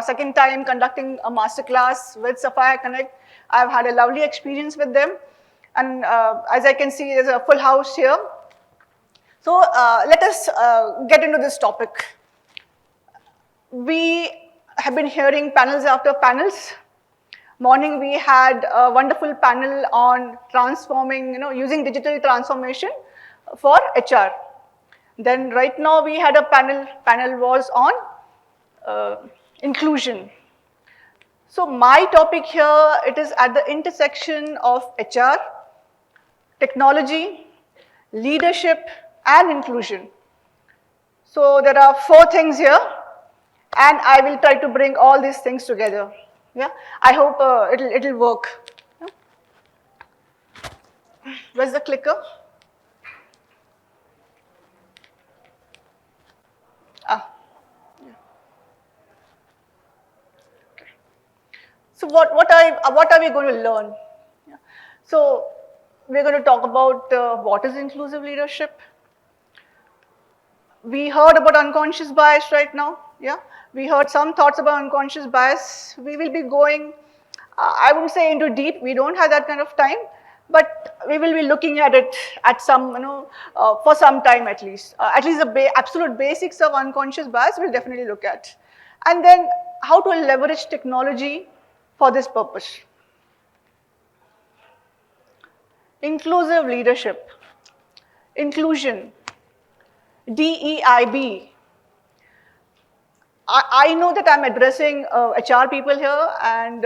second time conducting a masterclass with Sapphire Connect. I've had a lovely experience with them. And as I can see, there's a full house here. So let us get into this topic. We have been hearing panels after panels. Morning we had a wonderful panel on transforming, using digital transformation for HR. Then right now we had a panel was on inclusion. So my topic here, it is at the intersection of HR, technology, leadership, and inclusion. So there are 4 things here, and I will try to bring all these things together. Yeah, I hope it'll work. Yeah. Where's the clicker? Yeah. Okay. So what are we going to learn? Yeah. So we're going to talk about what is inclusive leadership. We heard about unconscious bias right now. Yeah, we heard some thoughts about unconscious bias. We will be going, I wouldn't say into deep. We don't have that kind of time, but we will be looking at it at some, for some time at least. At least the absolute basics of unconscious bias we'll definitely look at, and then how to leverage technology for this purpose. Inclusive leadership, inclusion, DEIB. I know that I'm addressing HR people here, and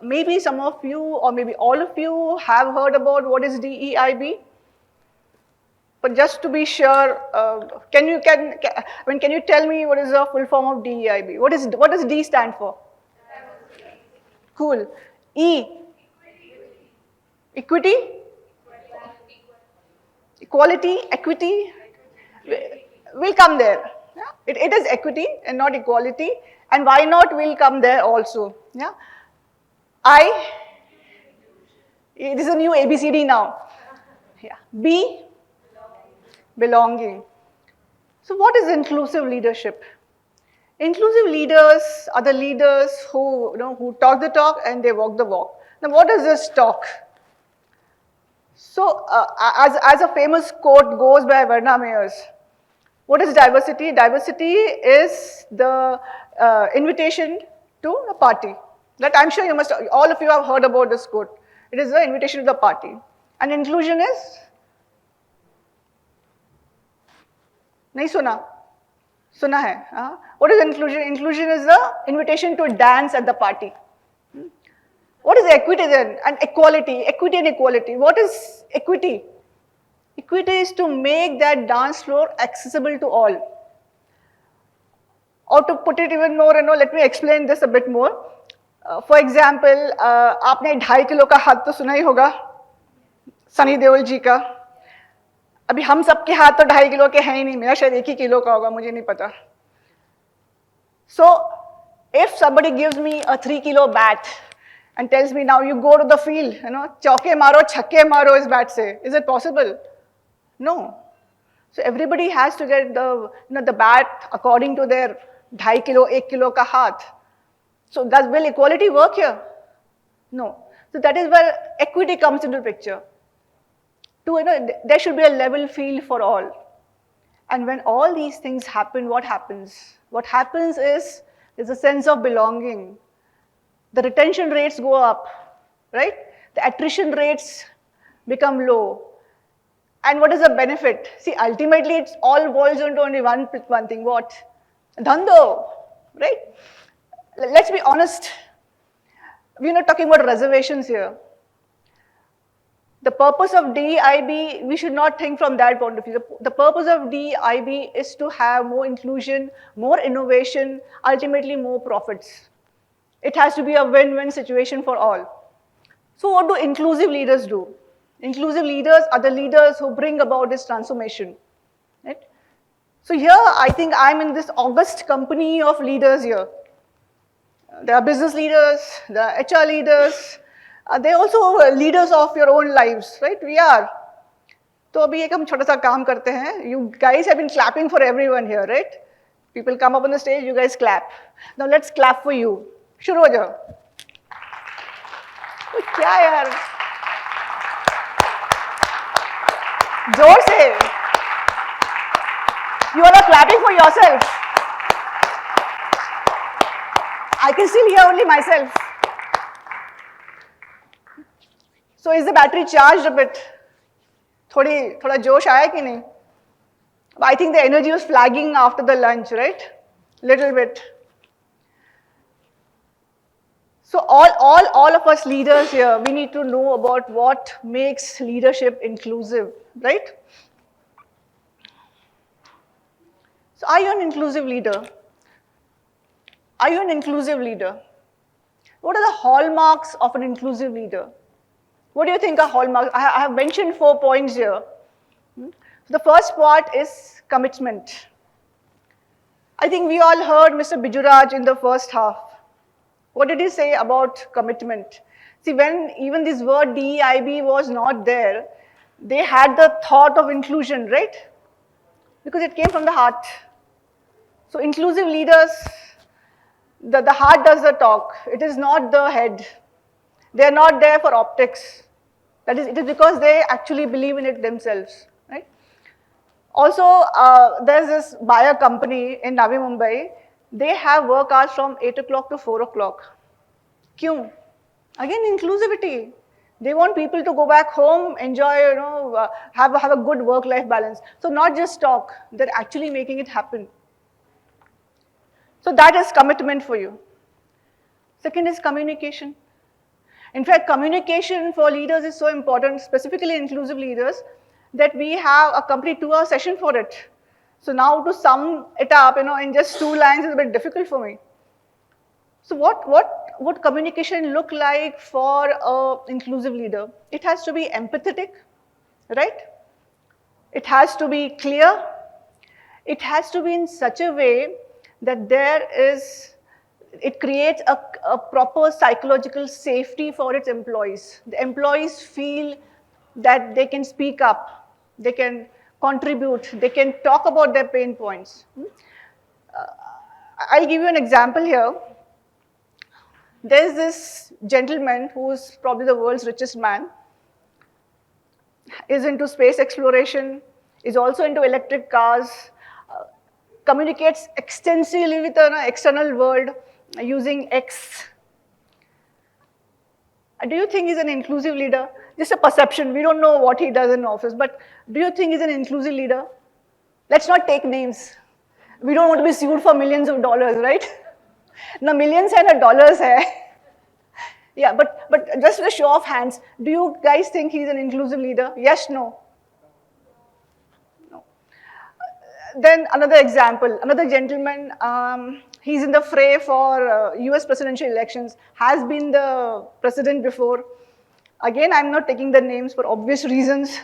maybe some of you or maybe all of you have heard about what is DEIB. But just to be sure, can you tell me what is the full form of DEIB? What does D stand for? Cool. E. Equity? Equality? Equity? We'll come there. Yeah? It is equity and not equality, and why not, we'll come there also. Yeah? I, this is a new ABCD now. Yeah. B, belonging. So what is inclusive leadership? Inclusive leaders are the leaders who talk the talk and they walk the walk. Now what is this talk? So as a famous quote goes by Verna Mayers, what is diversity? Diversity is the invitation to a party. That I'm sure all of you have heard about this quote. It is the invitation to the party. And inclusion is? Nahi suna? Suna hai. What is inclusion? Inclusion is the invitation to dance at the party. What is equity then? And equality, equity and equality. What is equity? Equity is to make that dance floor accessible to all. Or to put it even more, let me explain this a bit more. For example, आपने 2.5 kilo का हाथ तो सुना ही होगा, सनी देओल जी का. अभी हम सबके हाथ तो 2.5 किलो के हैं ही नहीं, मेरा शायद 1 ही किलो का होगा, मुझे नहीं पता. So, if somebody gives me a 3 kilo bat and tells me now you go to the field, chauke maro, chakke maro, is bat say, is it possible? No. So everybody has to get the bat according to their 2.5 kilo, 1 kilo ka haath. So will equality work here? No. So that is where equity comes into the picture. There should be a level field for all. And when all these things happen, what happens? What happens is there's a sense of belonging. The retention rates go up, right? The attrition rates become low. And what is the benefit? See, ultimately, it all boils down to only one thing. What? Dhando, right? Let's be honest. We're not talking about reservations here. The purpose of DEIB, we should not think from that point of view. The purpose of DEIB is to have more inclusion, more innovation, ultimately more profits. It has to be a win-win situation for all. So what do inclusive leaders do? Inclusive leaders are the leaders who bring about this transformation. Right? So here, I think I'm in this august company of leaders here. There are business leaders, there are HR leaders, they're also leaders of your own lives, right? We are. तो अभी एक हम छोटा सा काम करते हैं. You guys have been clapping for everyone here, right? People come up on the stage, you guys clap. Now let's clap for you. शुरू हो जाओ. क्या यार? जोर से. You are not clapping for yourself. I can still hear only myself. So is the battery charged a bit? थोड़ा जोश आया कि नहीं? I think the energy was flagging after the lunch, right? Little bit. So all of us leaders here, we need to know about what makes leadership inclusive, right? So are you an inclusive leader? Are you an inclusive leader? What are the hallmarks of an inclusive leader? What do you think are hallmarks? I have mentioned 4 points here. The first part is commitment. I think we all heard Mr. Bijuraj in the first half. What did he say about commitment? See, when even this word DEIB was not there, they had the thought of inclusion, right? Because it came from the heart. So inclusive leaders, the heart does the talk. It is not the head. They are not there for optics. That is, it is because they actually believe in it themselves, right? Also, there's this buyer company in Navi Mumbai. They have work hours from 8 o'clock to 4 o'clock. Kyun? Again, inclusivity. They want people to go back home, enjoy, have a good work-life balance. So not just talk, they're actually making it happen. So that is commitment for you. Second is communication. In fact, communication for leaders is so important, specifically inclusive leaders, that we have a complete 2-hour session for it. So now to sum it up, in just 2 lines is a bit difficult for me. So what communication look like for an inclusive leader? It has to be empathetic, right? It has to be clear. It has to be in such a way that it creates a proper psychological safety for its employees. The employees feel that they can speak up, they can contribute, they can talk about their pain points. I'll give you an example here. There's this gentleman who's probably the world's richest man, is into space exploration, is also into electric cars, communicates extensively with the external world using X. Do you think he's an inclusive leader? Just a perception. We don't know what he does in office, but do you think he's an inclusive leader? Let's not take names. We don't want to be sued for millions of dollars, right? Now millions and dollars hai. Yeah, but just a show of hands, do you guys think he's an inclusive leader? Yes, no? No. Then another example, another gentleman, he's in the fray for US presidential elections, has been the president before. Again, I'm not taking the names for obvious reasons.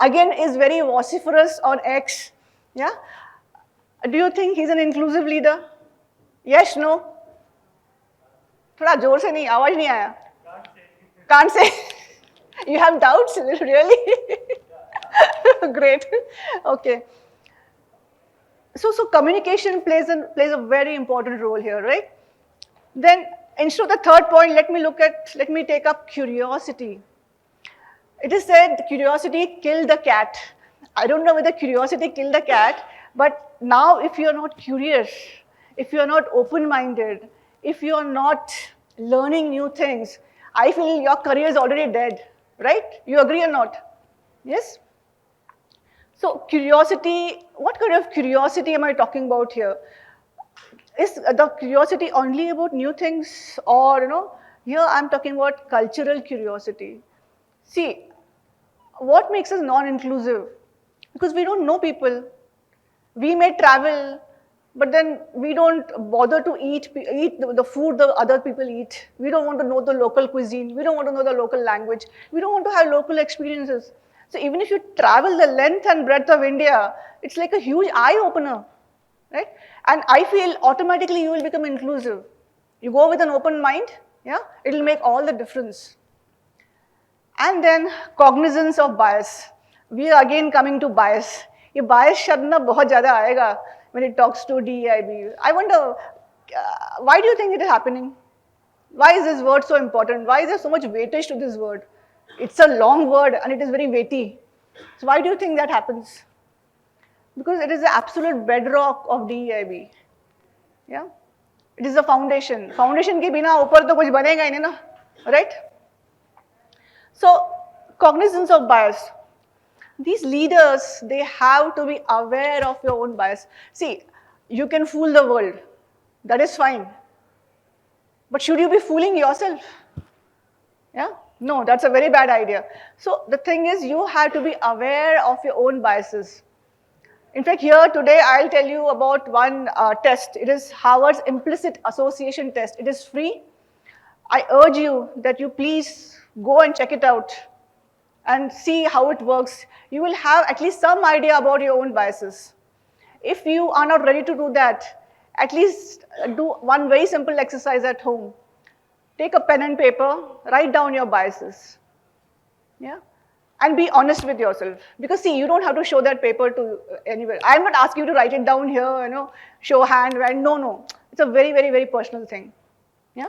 Again, is very vociferous on X. Yeah? Do you think he's an inclusive leader? Yes, no? थोड़ा जोर से नहीं, आवाज नहीं आया. Can't say. You have doubts, really? Great. Okay. So communication plays a very important role here, right? Then instead of the third point, let me take up curiosity. It is said curiosity killed the cat. I don't know whether curiosity killed the cat, but now if you're not curious, if you're not open-minded, if you're not learning new things, I feel your career is already dead, right? You agree or not? Yes? So curiosity, what kind of curiosity am I talking about here? Is the curiosity only about new things, or here I'm talking about cultural curiosity. See, what makes us non-inclusive? Because we don't know people. We may travel, but then we don't bother to eat the food the other people eat. We don't want to know the local cuisine. We don't want to know the local language. We don't want to have local experiences. So even if you travel the length and breadth of India, it's like a huge eye-opener, right? And I feel automatically you will become inclusive. You go with an open mind, yeah? It will make all the difference. And then cognizance of bias. We are again coming to bias. ये bias शब्द ना बहुत ज़्यादा आएगा. when it talks to DEIB. I wonder, why do you think it is happening? Why is this word so important? Why is there so much weightage to this word? It's a long word and it is very weighty. So why do you think that happens? Because it is the absolute bedrock of DEIB. Yeah? It is the foundation. Foundation के बिना ऊपर तो कुछ बनेगा ही नहीं ना, right? So, cognizance of bias. These leaders, they have to be aware of your own bias. See, you can fool the world. That is fine. But should you be fooling yourself? Yeah? No, that's a very bad idea. So the thing is, you have to be aware of your own biases. In fact, here today, I'll tell you about one test. It is Harvard's implicit association test. It is free. I urge you that you please go and check it out and see how it works. You will have at least some idea about your own biases. If you are not ready to do that, at least do one very simple exercise at home. Take a pen and paper, write down your biases. Yeah? And be honest with yourself. Because see, you don't have to show that paper to anywhere. I'm not asking you to write it down here, show hand, and no. It's a very, very, very personal thing. Yeah?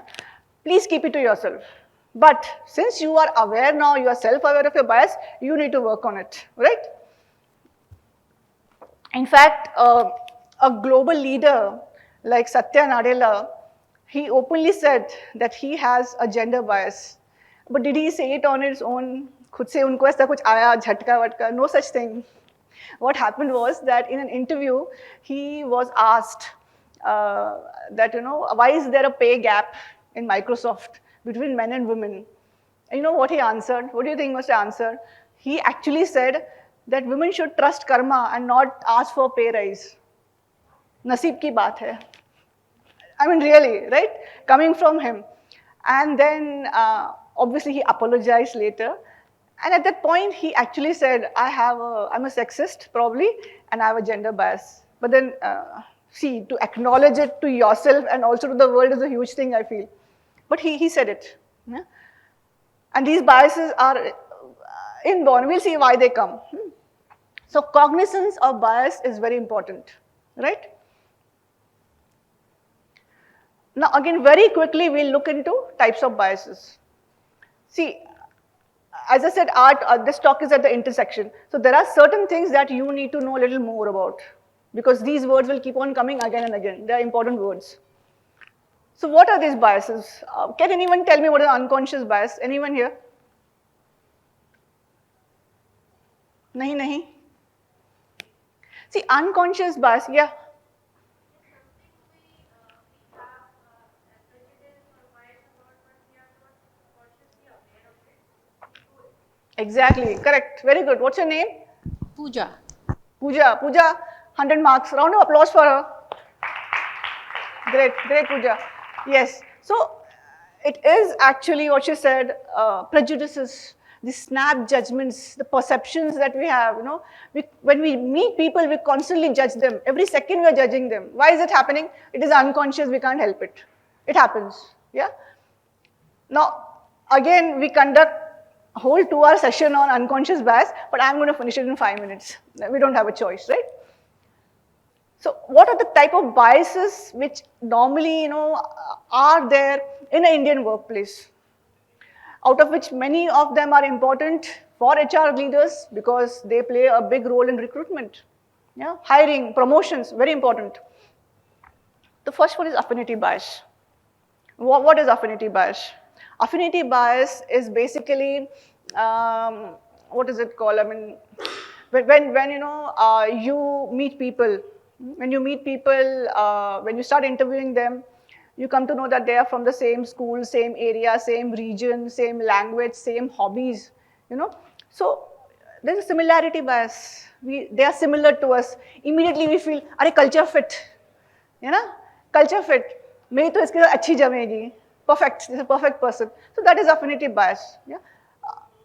Please keep it to yourself. But since you are aware now, you are self-aware of your bias, you need to work on it, right? In fact, a global leader like Satya Nadella, he openly said that he has a gender bias. But did he say it on his own? खुद से उनको ऐसा कुछ आया झटका वटका? No such thing. What happened was that in an interview, he was asked that, why is there a pay gap in Microsoft between men and women? And you know what he answered? What do you think was the answer? He actually said that women should trust karma and not ask for pay rise. Naseeb ki baat hai. I mean, really, right? Coming from him. And then, obviously, he apologized later. And at that point, he actually said, I'm a sexist, probably, and I have a gender bias. But then, see, to acknowledge it to yourself and also to the world is a huge thing, I feel. But he said it. Yeah? And these biases are inborn. We'll see why they come. So cognizance of bias is very important, right? Now, again, very quickly, we'll look into types of biases. See, as I said, this talk is at the intersection. So there are certain things that you need to know a little more about because these words will keep on coming again and again. They are important words. So what are these biases? Can anyone tell me what is unconscious bias? Anyone here? Nahi. See, unconscious bias, yeah. Exactly, correct. Very good. What's your name? Pooja. Pooja, 100 marks. Round of applause for her. Great, Pooja. Yes. So, it is actually what she said, prejudices, the snap judgments, the perceptions that we have, when we meet people, we constantly judge them. Every second we are judging them. Why is it happening? It is unconscious, we can't help it. It happens, yeah? Now, again, we conduct a whole 2-hour session on unconscious bias, but I'm going to finish it in 5 minutes. We don't have a choice, right? So what are the type of biases which normally, are there in an Indian workplace? Out of which many of them are important for HR leaders because they play a big role in recruitment. Yeah? Hiring, promotions, very important. The first one is affinity bias. What is affinity bias? Affinity bias is basically, what is it called? I mean, when you meet people, when you start interviewing them, you come to know that they are from the same school, same area, same region, same language, same hobbies, So there's a similarity bias. They are similar to us. Immediately we feel, culture fit, culture fit. मेरी तो इसके साथ अच्छी जमेगी. Perfect, this is a perfect person. So that is affinity bias. Yeah?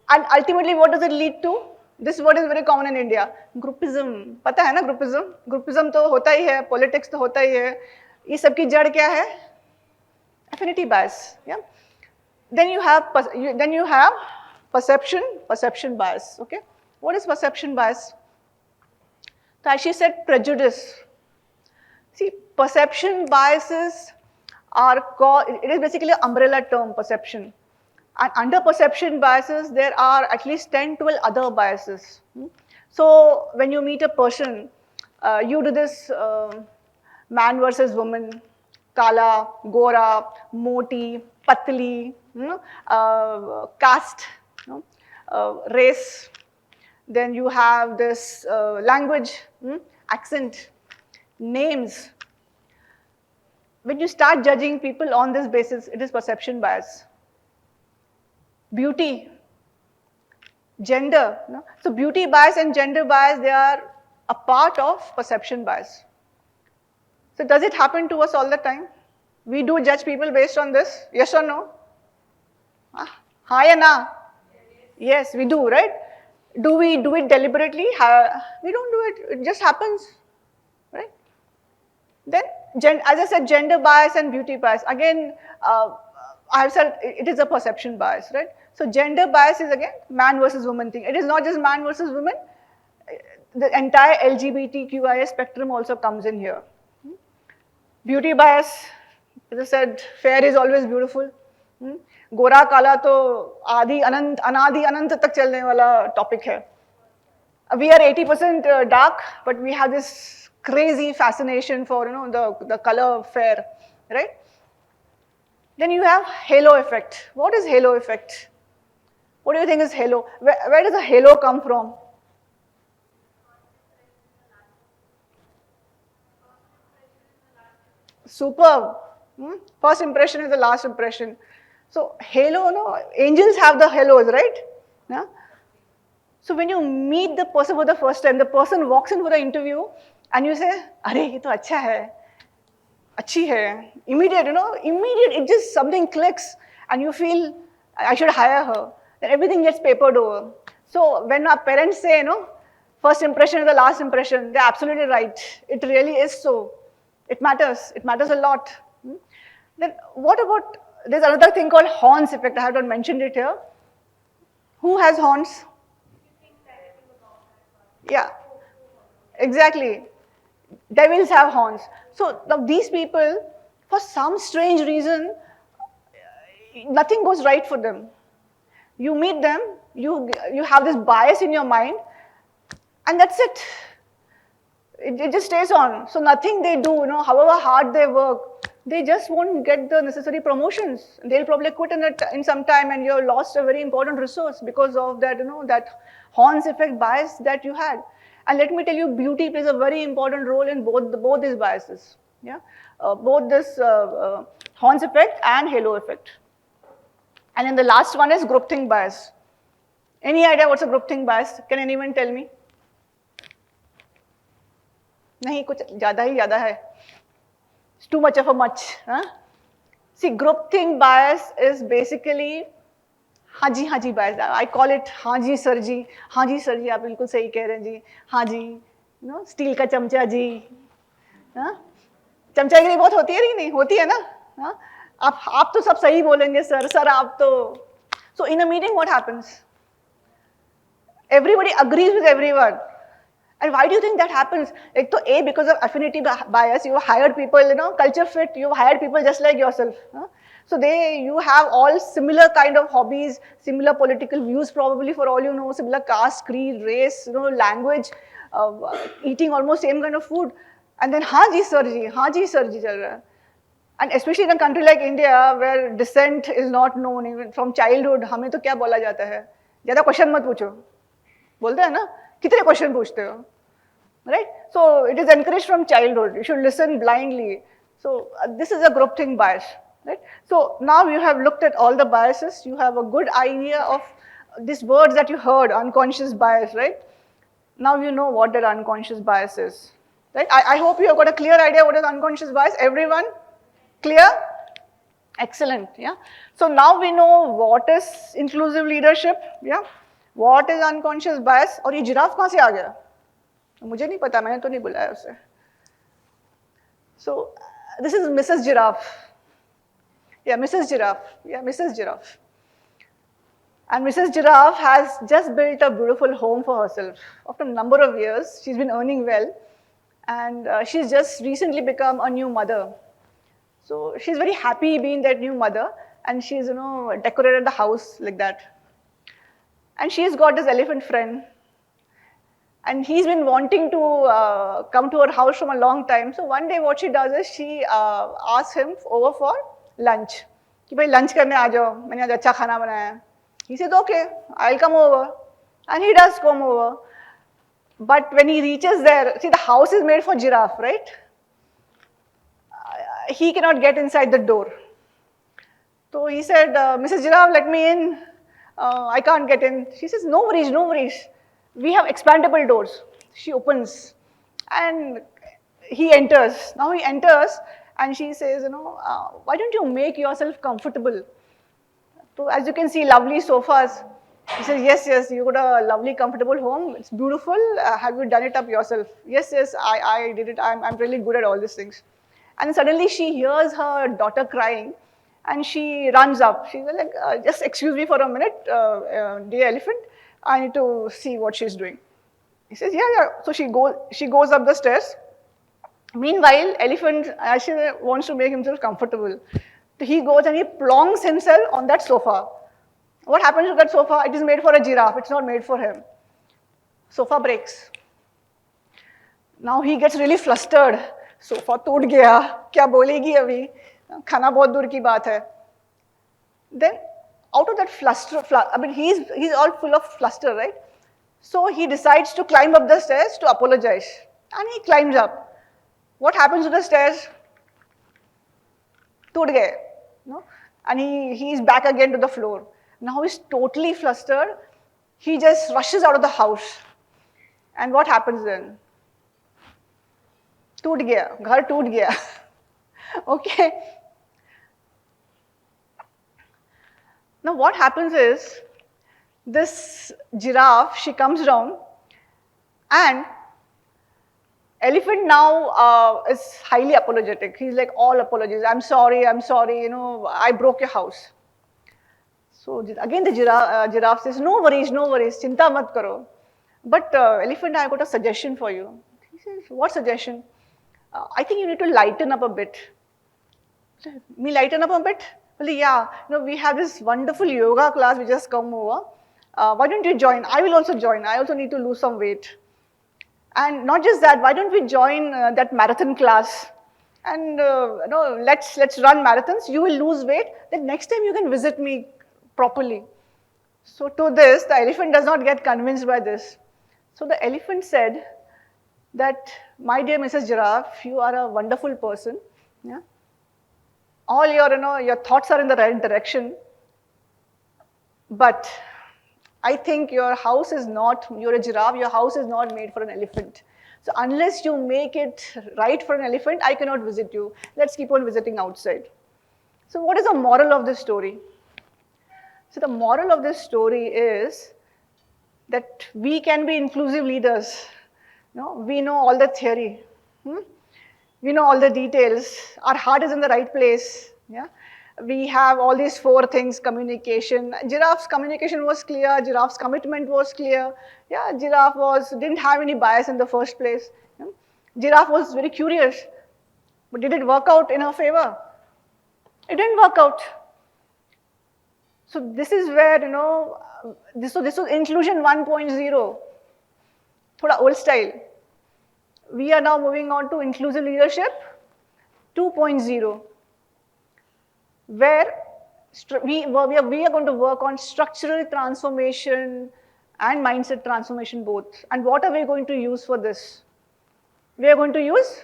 And ultimately, what does it lead to? This word is very common in India. Groupism. पता है ना groupism? Groupism तो होता ही है, politics तो होता ही है. ये सब की जड़ क्या है? Affinity bias. Yeah? Then you have perception bias. Okay? What is perception bias? So as she said, prejudice. See, perception biases are called, it is basically an umbrella term, perception. And under perception biases, there are at least 10, 12 other biases. So when you meet a person, you do this man versus woman, kala, gora, moti, patli, caste, race. Then you have this language, accent, names. When you start judging people on this basis, it is perception bias. Beauty, gender. So beauty bias and gender bias, they are a part of perception bias. So does it happen to us all the time? We do judge people based on this, yes or no? Hi and na? Yes, we do, right? Do we do it deliberately? We don't do it, it just happens, right? Then, as I said, gender bias and beauty bias. Again, I have said it is a perception bias, right? So gender bias is again man versus woman thing. It is not just man versus woman. The entire LGBTQIA spectrum also comes in here. Beauty bias, as I said, fair is always beautiful. गोरा काला तो आदि अनंत अनादि अनंत तक चलने वाला topic है. We are 80% dark, but we have this crazy fascination for the color fair, right? Then you have halo effect. What is halo effect? What do you think is halo? Where does the halo come from? Superb. First impression is the last impression. So halo, angels have the halos, right? Yeah? So when you meet the person for the first time, the person walks in for the interview and you say, "Arey, ye to acha hai, achhi hai." Immediate, it just something clicks and you feel, I should hire her. Then everything gets papered over. So when our parents say, first impression is the last impression, they're absolutely right. It really is so. It matters a lot. Then what about, there's another thing called horns effect. I have not mentioned it here. Who has horns? Yeah, exactly. Devils have horns. So now these people, for some strange reason, nothing goes right for them. You meet them, you have this bias in your mind, and that's it. It just stays on. So nothing they do, however hard they work, they just won't get the necessary promotions. They'll probably quit in some time, and you've lost a very important resource because of that, that horns effect bias that you had. And let me tell you, beauty plays a very important role in both these biases. Yeah, both this horns effect and halo effect. And then the last one is groupthink bias. Any idea what's a groupthink bias? Can anyone tell me? नहीं कुछ ज़्यादा ही ज़्यादा है. It's too much of a much. Huh? See, groupthink bias is basically हाँ जी bias. I call it हाँ जी sir जी आप बिल्कुल सही कह रहे हैं जी. हाँ जी, स्टील का चमचा जी. चमचागिरी बहुत होती है नहीं होती है ना? आप तो सब सही बोलेंगे सर आप तो. So in a meeting what happens? Everybody agrees with everyone. And why do you think that happens? Like, A, because of affinity bias, you hired people, culture fit, you hired people just like yourself. So you have all similar kind of hobbies, similar political views probably for all you know, similar caste, creed, race, language, eating almost same kind of food. And then, हाँ जी sir जी चल रहा है. And especially in a country like India, where dissent is not known, even from childhood, हमें तो क्या बोला जाता है? ज़्यादा question मत पूछो. बोलते हैं ना? कितने क्वेश्चन पूछते हो, right? So it is encouraged from childhood. You should listen blindly. So this is a groupthink bias, right? So now you have looked at all the biases. You have a good idea of these words that you heard, unconscious bias, right? Now you know what that unconscious bias is, right? I hope you have got a clear idea what is unconscious bias. Everyone clear? Excellent, yeah. So now we know what is inclusive leadership, yeah. What is unconscious bias? और ये giraffe कहाँ से आ गया? मुझे नहीं पता, मैंने तो नहीं बुलाया उसे. So this is Mrs. Giraffe. Yeah, Mrs. Giraffe. Yeah, Mrs. Giraffe. And Mrs. Giraffe has just built a beautiful home for herself. After a number of years, she's been earning well. And she's just recently become a new mother. So she's very happy being that new mother, and she's, decorated the house like that. And she's got this elephant friend, and he's been wanting to come to her house from a long time. So one day what she does is she asks him over for lunch. कि भाई lunch करने आ जाओ, मैंने आज अच्छा खाना बनाया है. He says, okay, I'll come over. And he does come over. But when he reaches there, see, the house is made for giraffe, right? He cannot get inside the door. So he said, Mrs. Giraffe, let me in. I can't get in. She says, no worries, no worries. We have expandable doors. She opens and he enters. Now he enters and she says, why don't you make yourself comfortable? So as you can see, lovely sofas. He says, yes, yes, you got a lovely, comfortable home. It's beautiful. Have you done it up yourself? Yes, yes, I did it. I'm really good at all these things. And suddenly she hears her daughter crying and she runs up. She's like, just excuse me for a minute, dear elephant. I need to see what she's doing. He says, yeah, yeah. So she goes up the stairs. Meanwhile, elephant actually wants to make himself comfortable. So he goes and he plonks himself on that sofa. What happens to that sofa? It is made for a giraffe. It's not made for him. Sofa breaks. Now he gets really flustered. Sofa टूट गया, क्या बोलेगी अभी, खाना बहुत दूर की बात है. Then out of that fluster, I mean he's all full of fluster, right? So he decides to climb up the stairs to apologize, and he climbs up. What happens to the stairs? टूट गए, and he's back again to the floor. Now he's totally flustered. He just rushes out of the house, and what happens then? टूट गया, घर टूट गया. Okay. Now what happens is, this giraffe, she comes down, and elephant now is highly apologetic. He's like, all apologies. I'm sorry, I broke your house. So again the giraffe says, no worries, chinta mat karo. But elephant, I got a suggestion for you. He says, what suggestion? I think you need to lighten up a bit. Me lighten up a bit? Well, yeah, we have this wonderful yoga class which just come over. Why don't you join? I will also join. I also need to lose some weight. And not just that, why don't we join that marathon class? And let's run marathons. You will lose weight. Then next time you can visit me properly. So to this, the elephant does not get convinced by this. So the elephant said that, my dear Mrs. Giraffe, you are a wonderful person. Yeah? All your thoughts are in the right direction. But I think your house is not, you're a giraffe, your house is not made for an elephant. So unless you make it right for an elephant, I cannot visit you. Let's keep on visiting outside. So what is the moral of this story? So the moral of this story is that we can be inclusive leaders. We know all the theory. We know all the details. Our heart is in the right place. Yeah? We have all these 4 things: communication. Giraffe's communication was clear. Giraffe's commitment was clear. Yeah, giraffe didn't have any bias in the first place. Yeah? Giraffe was very curious. But did it work out in her favor? It didn't work out. So this is where, this was inclusion 1.0. Thoda old style. We are now moving on to inclusive leadership 2.0, where we are going to work on structural transformation and mindset transformation both. And what are we going to use for this? We are going to use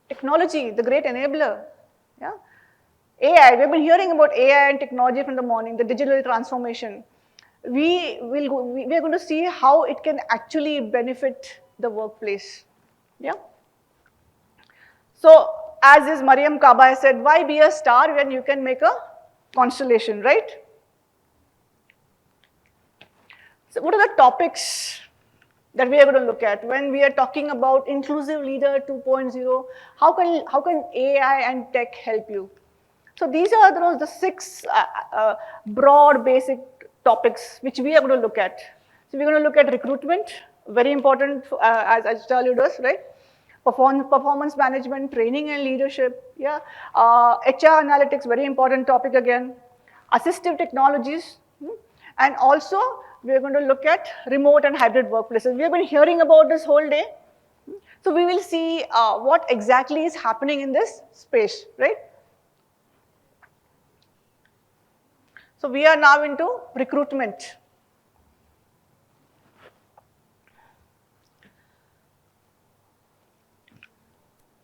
technology, the great enabler. Yeah? AI, we've been hearing about AI and technology from the morning, the digital transformation. We are going to see how it can actually benefit the workplace. Yeah. So as is Mariam Kaba has said, why be a star when you can make a constellation, right? So what are the topics that we are going to look at when we are talking about inclusive leader 2.0? How can AI and tech help you? So these are the 6 broad basic topics which we are going to look at. So we're going to look at recruitment, very important as Charlie does, right? performance management, training and leadership, yeah. HR analytics, very important topic again. Assistive technologies, and also we're going to look at remote and hybrid workplaces. We have been hearing about this whole day. So we will see what exactly is happening in this space, right? So we are now into recruitment.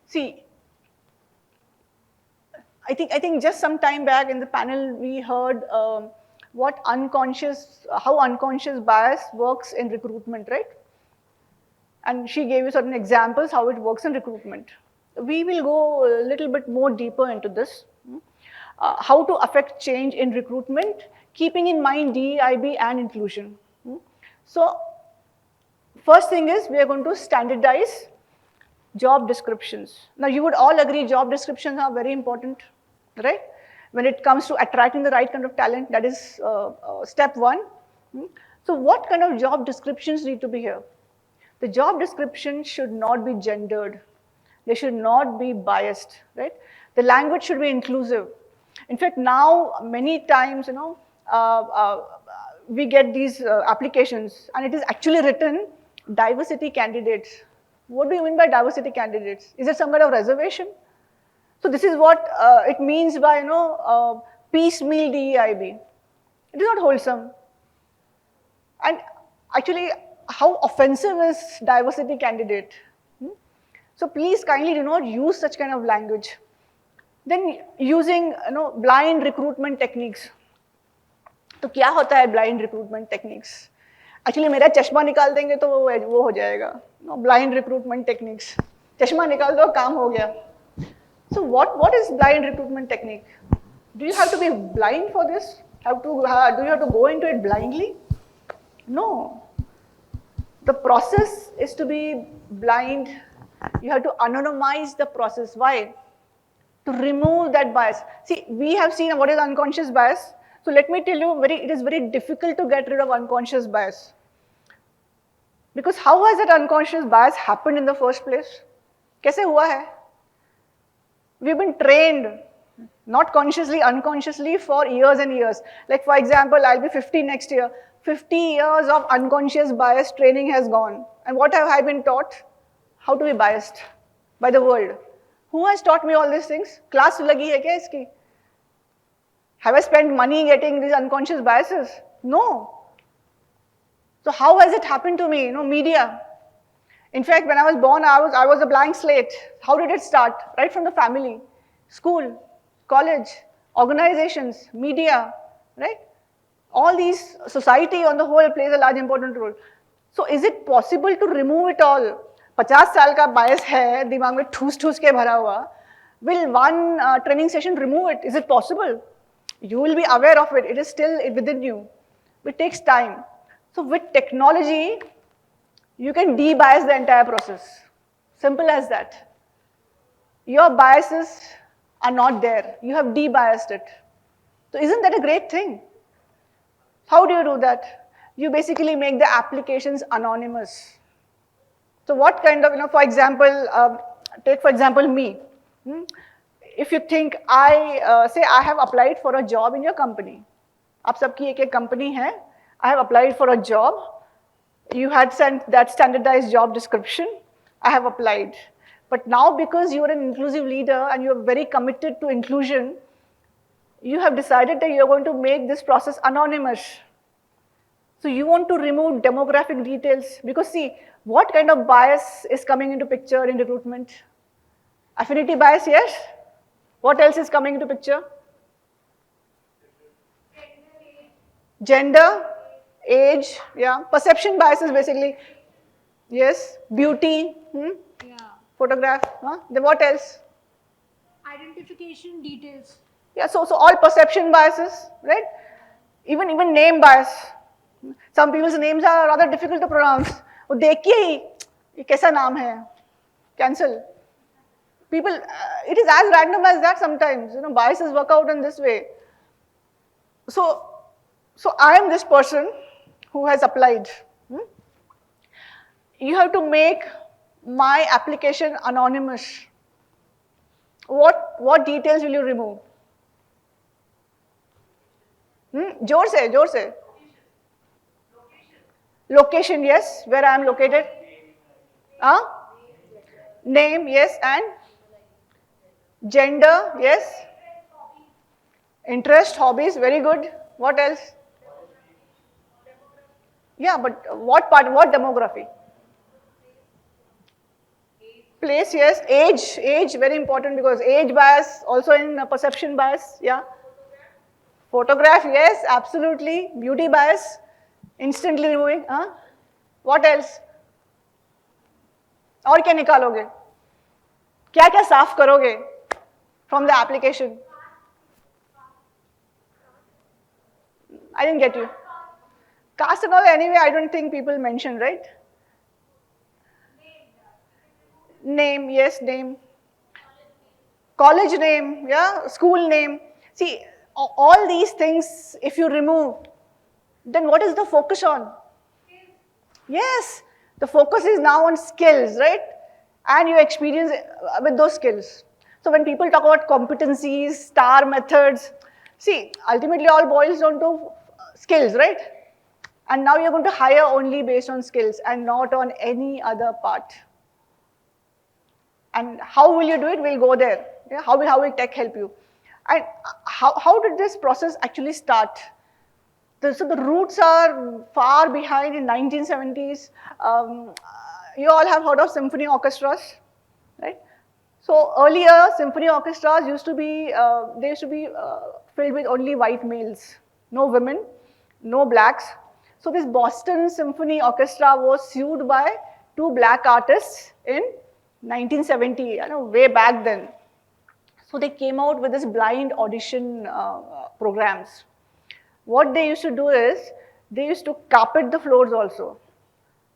See, I think just some time back in the panel we heard how unconscious bias works in recruitment, right? And she gave you certain examples how it works in recruitment. We will go a little bit more deeper into this. How to affect change in recruitment, keeping in mind DEIB and inclusion. So, first thing is we are going to standardize job descriptions. Now, you would all agree job descriptions are very important, right? When it comes to attracting the right kind of talent, that is step one. So, what kind of job descriptions need to be here? The job description should not be gendered. They should not be biased, right? The language should be inclusive. In fact, now many times, we get these applications and it is actually written diversity candidates. What do you mean by diversity candidates? Is it some kind of reservation? So this is what it means by, piecemeal DEIB. It is not wholesome. And actually, how offensive is diversity candidate? So please kindly do not use such kind of language. Then using blind recruitment techniques. तो क्या होता है blind recruitment techniques? Actually मेरा चश्मा निकाल देंगे तो वो हो जाएगा. Blind recruitment techniques. चश्मा निकाल दो काम हो गया. So what is blind recruitment technique? Do you have to be blind for this? Do you have to go into it blindly? No. The process is to be blind. You have to anonymize the process. Why? To remove that bias. See, we have seen what is unconscious bias. So let me tell you, it is very difficult to get rid of unconscious bias. Because how has that unconscious bias happened in the first place? कैसे हुआ है? We've been trained, not consciously, unconsciously for years and years. Like for example, I'll be 50 next year. 50 years of unconscious bias training has gone. And what have I been taught? How to be biased by the world. Who has taught me all these things? Class lagi hai kya iski? Have I spent money getting these unconscious biases? No. So how has it happened to me? Media. In fact, when I was born, I was a blank slate. How did it start? Right from the family, school, college, organizations, media, right? All these, society on the whole plays a large important role. So is it possible to remove it all? 50 साल का bias है, दिमाग में ठूस के भरा हुआ. Will one training session remove it? Is it possible? You will be aware of it. It is still within you. It takes time. So with technology, you can de-bias the entire process. Simple as that. Your biases are not there. You have de-biased it. So isn't that a great thing? How do you do that? You basically make the applications anonymous. So what kind of, for example, take for example me. If you think say I have applied for a job in your company. आप सबकी एक company है. I have applied for a job. You had sent that standardized job description. I have applied. But now because you are an inclusive leader and you are very committed to inclusion, you have decided that you are going to make this process anonymous. So you want to remove demographic details because see, what kind of bias is coming into picture in recruitment? Affinity bias, yes? What else is coming into picture? Gender, age, yeah. Perception biases basically. Yes, beauty, Yeah. photograph, Then what else? Identification details. Yeah, so all perception biases, right? Even name bias. Some people's names are rather difficult to pronounce. वो देखिए ही ये कैसा नाम है? Cancel. People, it is as random as that sometimes. Biases work out in this way. So I am this person who has applied. You have to make My application anonymous. What details will you remove? जोर से. Location, yes, where I am located. Name, yes, and gender, yes. Interest, hobbies, very good. What else? Yeah, but what part, what demography? Place, yes. Age, very important because age bias, also in perception bias, yeah. Photograph, yes, absolutely. Beauty bias, instantly removing. What else? और क्या निकालोगे? क्या क्या साफ करोगे from the application? I didn't get you. Caste and all, anyway, I don't think people mention, right? Name, yes, name. College name, yeah, school name. See, all these things, if you remove, then what is the focus on? Yes, the focus is now on skills, right? And your experience with those skills. So when people talk about competencies, STAR methods, see, ultimately all boils down to skills, right? And now you're going to hire only based on skills and not on any other part. And how will you do it? We'll go there. Yeah? How will tech help you? And how did this process actually start? So the roots are far behind in 1970s. You all have heard of symphony orchestras, right? So earlier, symphony orchestras used to be, filled with only white males, no women, no blacks. So this Boston Symphony Orchestra was sued by 2 black artists in 1970, way back then. So they came out with this blind audition programs. What they used to do is, they used to carpet the floors also,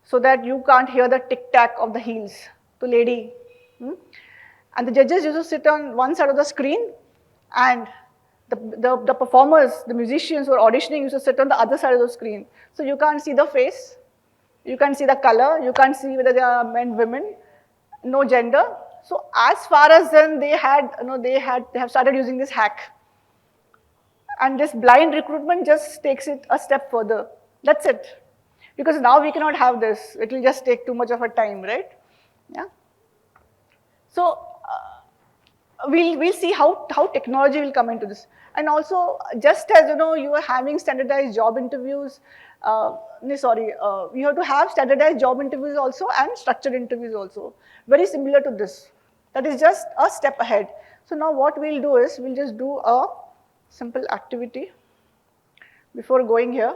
so that you can't hear the tic-tac of the heels, the lady. And the judges used to sit on one side of the screen, and the performers, the musicians who are auditioning used to sit on the other side of the screen. So you can't see the face, you can't see the color, you can't see whether they are men, women, no gender. So as far as then they have started using this hack. And this blind recruitment just takes it a step further. That's it. Because now we cannot have this. It will just take too much of a time, right? Yeah. So we'll see how technology will come into this. And also, just as you are having standardized job interviews, you have to have standardized job interviews also and structured interviews also. Very similar to this. That is just a step ahead. So now what we'll do is, we'll just do a simple activity before going here.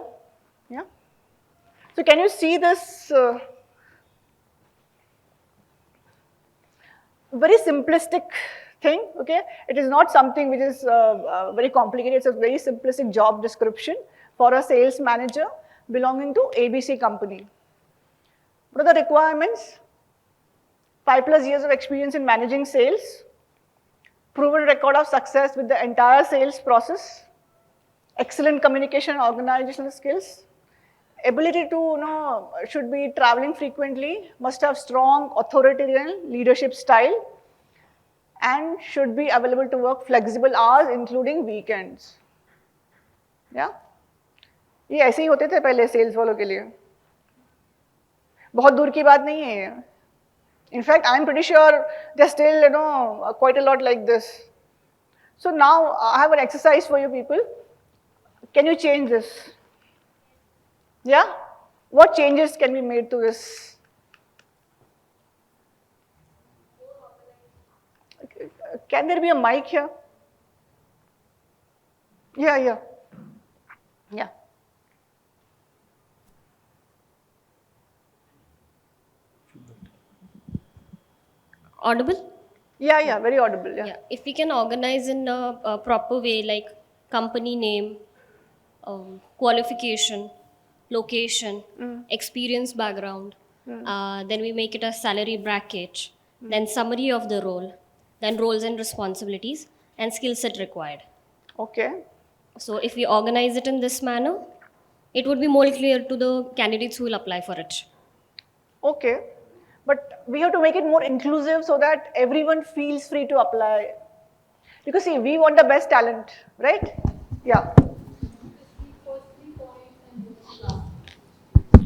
Yeah. So can you see this very simplistic thing? Okay, it is not something which is very complicated. It's a very simplistic job description for a sales manager belonging to ABC company. What are the requirements? 5+ years of experience in managing sales, proven record of success with the entire sales process, excellent communication and organizational skills, ability to, should be traveling frequently, must have strong authoritarian leadership style, and should be available to work flexible hours including weekends. Yeah? ये ऐसे ही होते थे पहले sales वालों के लिए, बहुत दूर की बात नहीं है ये. In fact, I'm pretty sure there's still, quite a lot like this. So now I have an exercise for you people. Can you change this? Yeah? What changes can be made to this? Can there be a mic here? Yeah. Audible? Yeah, very audible. Yeah. If we can organize in a proper way, like company name, qualification, location, experience background, then we make it a salary bracket, then summary of the role, then roles and responsibilities, and skill set required. Okay. So if we organize it in this manner, it would be more clear to the candidates who will apply for it. Okay. But we have to make it more inclusive so that everyone feels free to apply. Because see, we want the best talent, right? Yeah.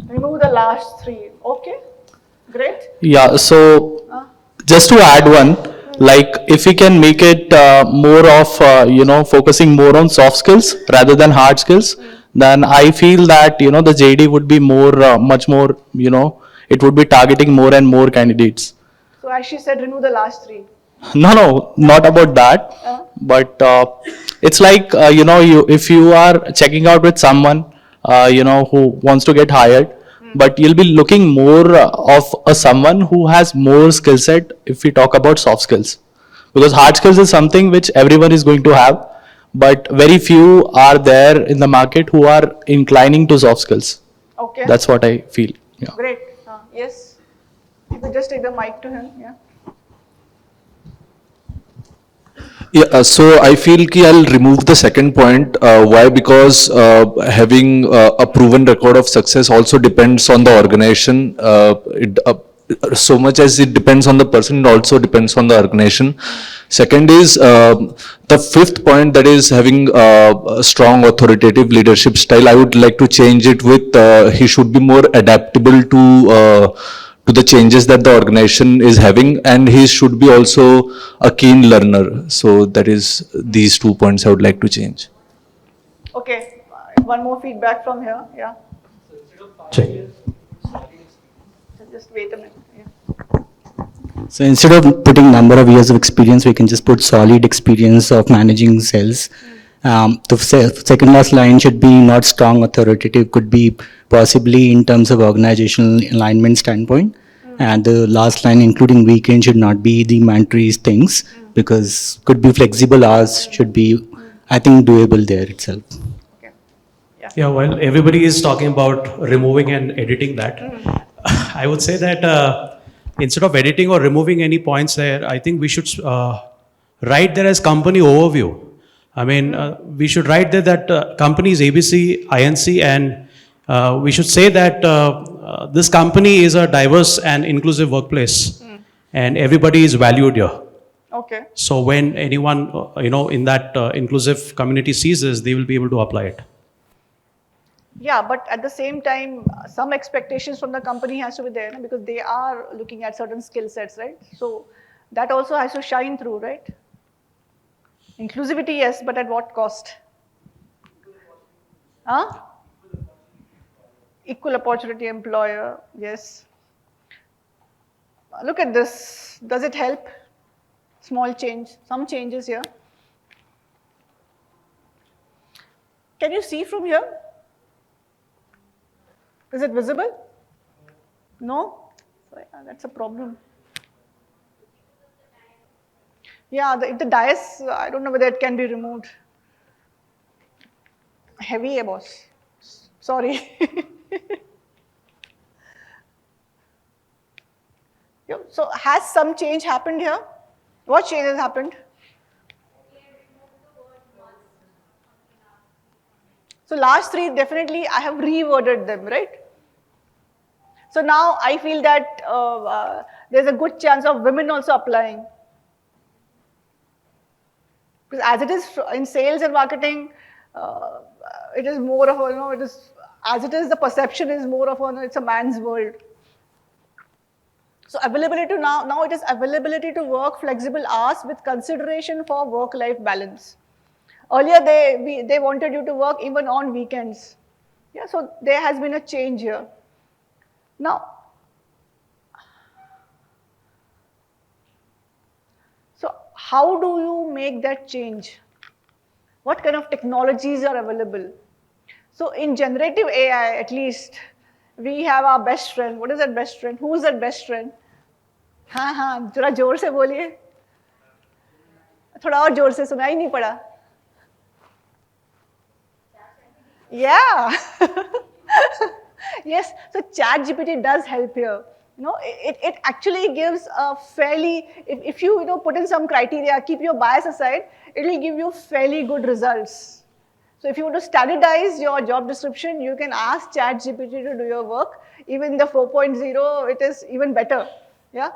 Remove the last three. Okay, great. Yeah, so just to add one, like if we can make it more of, focusing more on soft skills rather than hard skills, then I feel that, the JD would be more, much more, it would be targeting more and more candidates. So as she said, remove the last three. No, no, not about that. But it's like, if you are checking out with someone, who wants to get hired, but you'll be looking more of a someone who has more skill set if we talk about soft skills. Because hard skills is something which everyone is going to have, but very few are there in the market who are inclining to soft skills. Okay. That's what I feel. Yeah. Great. Yes. You could just take the mic to him. Yeah. Yeah, so I feel ki I'll remove the second point. Why? Because having a proven record of success also depends on the organization. So much as it depends on the person, it also depends on the organization. Second is the fifth point, that is having a strong authoritative leadership style. I would like to change it with he should be more adaptable to the changes that the organization is having, and he should be also a keen learner. So that is these 2 points I would like to change. Okay. One more feedback from here. Yeah. Check. Just wait a minute. Yeah. So instead of putting number of years of experience, we can just put solid experience of managing cells. The second last line should be not strong authoritative, could be possibly in terms of organizational alignment standpoint. And the last line, including weekend, should not be the mandatory things, because could be flexible hours, should be, I think, doable there itself. Okay. Yeah, while everybody is talking about removing and editing that, I would say that instead of editing or removing any points there, I think we should write there as company overview. I mean, we should write there that company is ABC, INC, and we should say that this company is a diverse and inclusive workplace, and everybody is valued here. Okay. So when anyone, in that inclusive community sees this, they will be able to apply it. Yeah, but at the same time, some expectations from the company has to be there, because they are looking at certain skill sets, right? So that also has to shine through, right? Inclusivity, yes, but at what cost? Huh? Equal opportunity employer, yes. Look at this. Does it help? Small change, some changes here. Can you see from here? Is it visible? No? That's a problem. Yeah, if the dais, I don't know whether it can be removed. Heavy, boss. Sorry. So has some change happened here? What change has happened? So last three, definitely I have reworded them, right? So now I feel that there's a good chance of women also applying. Because as it is in sales and marketing, it is more of a, it is, as it is, the perception is more of a, it's a man's world. So availability to now it is availability to work flexible hours with consideration for work-life balance. Earlier they wanted you to work even on weekends. Yeah, so there has been a change here. Now, so how do you make that change? What kind of technologies are available? So in generative AI, at least, we have our best friend. What is that best friend? Who is that best friend? हाँ, जरा जोर से बोलिए. थोड़ा और जोर से सुनाई नहीं पड़ा. Yeah. Yes, so ChatGPT does help here. It actually gives a fairly, if you put in some criteria, keep your bias aside, it will give you fairly good results. So if you want to standardize your job description, you can ask ChatGPT to do your work. Even the 4.0, it is even better. Yeah,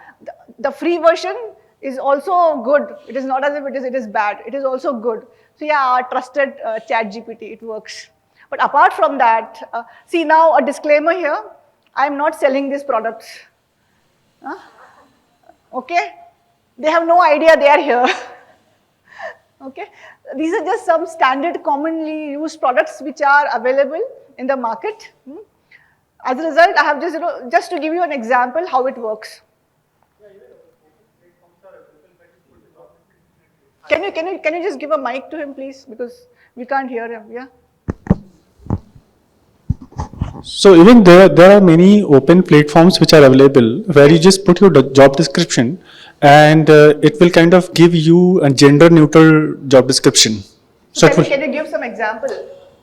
the free version is also good. It is not as if it is bad. It is also good. So yeah, our trusted chat GPT, it works. But apart from that, see now a disclaimer here, I am not selling these products. Huh? Okay? They have no idea they are here. Okay? These are just some standard commonly used products which are available in the market. As a result, I have just, just to give you an example how it works. Can you just give a mic to him, please? Because we can't hear him, yeah? So even there are many open platforms which are available where you just put your job description and it will kind of give you a gender neutral job description. So can you give some example?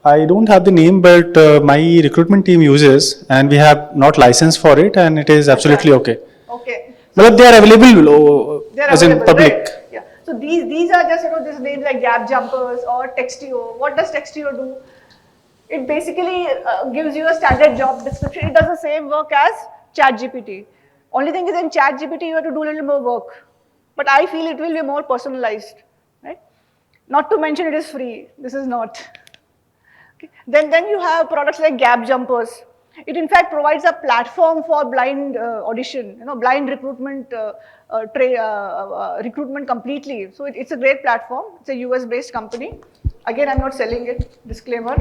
I don't have the name, but my recruitment team uses and we have not license for it and it is absolutely okay. Okay. But they are available as in public. Right? Yeah. So these are just, these names like gap jumpers or Textio. What does Textio do? It basically gives you a standard job description. It does the same work as ChatGPT. Only thing is in ChatGPT you have to do a little more work. But I feel it will be more personalized, right? Not to mention it is free. This is not. Okay. Then you have products like gap jumpers. It in fact provides a platform for blind audition, blind recruitment, recruitment completely. So it's a great platform. It's a US-based company. Again, I'm not selling it, disclaimer.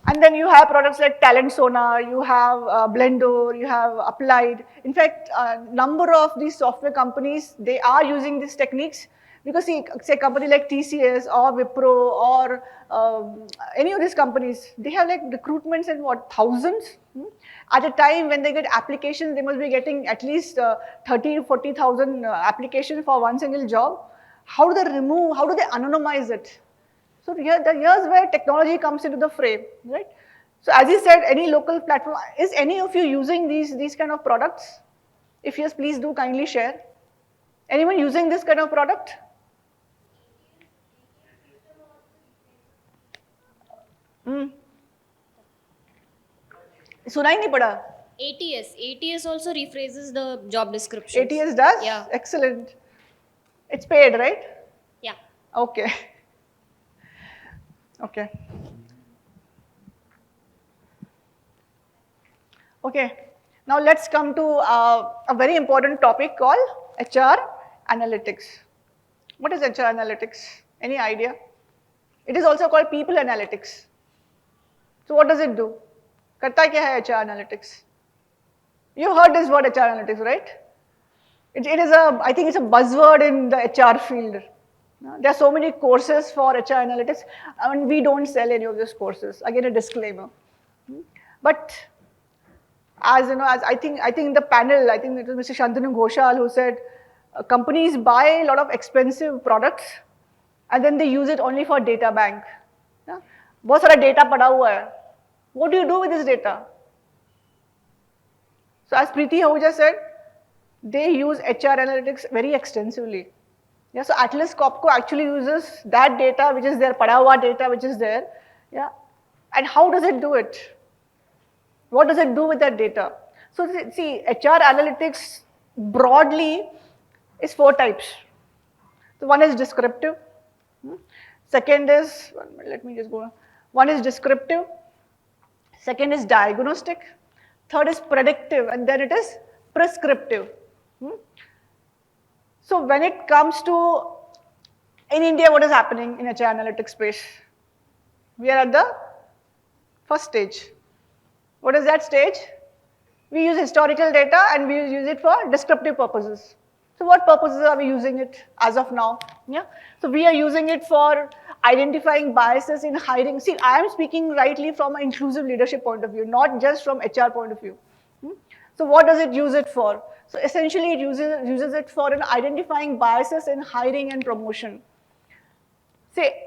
And then you have products like Talent Sona, you have Blender, you have Applied. In fact, a number of these software companies, they are using these techniques because say a company like TCS or Wipro or any of these companies, they have like recruitments in what, thousands? At a time when they get applications, they must be getting at least 30 to 40,000 applications for one single job. How do they anonymize it? So here's where technology comes into the frame, right? So as you said, any local platform, is any of you using these kind of products? If yes, please do kindly share. Anyone using this kind of product? सुना ही नहीं पड़ा. ATS also rephrases the job description. ATS does? Yeah. Excellent. It's paid, right? Yeah. Okay. Okay. Okay. Now let's come to a very important topic called HR analytics. What is HR analytics? Any idea? It is also called people analytics. So what does it do? Karta kya hai HR analytics? You heard this word HR analytics, right? It is I think it's a buzzword in the HR field. There are so many courses for HR analytics, and we don't sell any of those courses. Again, a disclaimer. But as you know, as I think in the panel, I think it was Mr. Shantanu Ghoshal who said, companies buy a lot of expensive products, and then they use it only for data bank. बहुत सारा data पड़ा हुआ है. What do you do with this data? So as Preeti Ahuja said, they use HR analytics very extensively. Yeah, so Atlas Copco actually uses that data which is there, pada hua data which is there. Yeah, and how does it do it? What does it do with that data? So see, HR analytics broadly is 4 types. So one is descriptive. Second is, let me just go. One is descriptive. Second is diagnostic. Third is predictive, and then it is prescriptive. So when it comes to, in India, what is happening in HR analytics space? We are at the first stage. What is that stage? We use historical data and we use it for descriptive purposes. So what purposes are we using it as of now? Yeah. So we are using it for identifying biases in hiring. See, I am speaking rightly from an inclusive leadership point of view, not just from HR point of view. So what does it use it for? So essentially it uses it for identifying biases in hiring and promotion. Say,